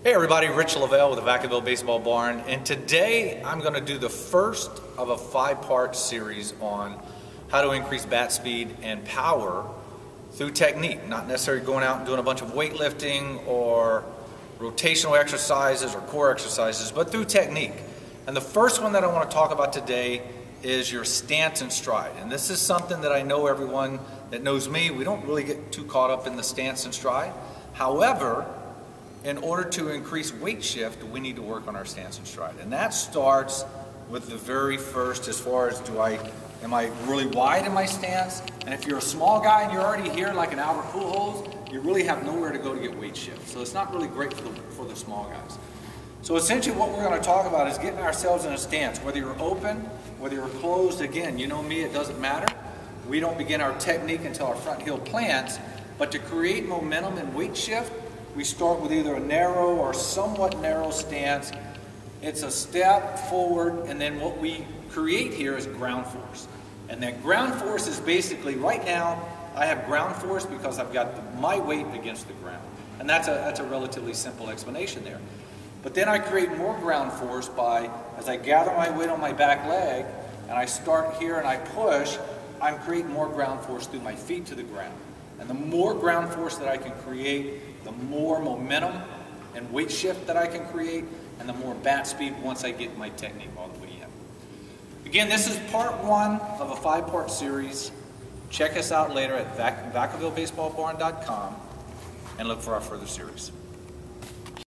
Hey everybody, Rich Lovell with the Vacaville Baseball Barn, and today I'm going to do the first of a 5-part series on how to increase bat speed and power through technique. Not necessarily going out and doing a bunch of weightlifting or rotational exercises or core exercises, but through technique. And the first one that I want to talk about today is your stance and stride. And this is something that I know everyone that knows me, we don't really get too caught up in the stance and stride. However, in order to increase weight shift, we need to work on our stance and stride. And that starts with the very first, as far as am I really wide in my stance? And if you're a small guy and you're already here like an Albert Pujols, you really have nowhere to go to get weight shift. So it's not really great for the small guys. So essentially what we're going to talk about is getting ourselves in a stance. Whether you're open, whether you're closed, again, you know me, it doesn't matter. We don't begin our technique until our front heel plants. But to create momentum and weight shift, we start with either a narrow or somewhat narrow stance. It's a step forward, and then what we create here is ground force. And that ground force is basically, right now, I have ground force because I've got my weight against the ground. And that's a relatively simple explanation there. But then I create more ground force by, as I gather my weight on my back leg, and I start here and I push, I'm creating more ground force through my feet to the ground. And the more ground force that I can create, the more momentum and weight shift that I can create, and the more bat speed once I get my technique all the way in. Again, this is part 1 of a 5-part series. Check us out later at VacavilleBaseballBarn.com and look for our further series.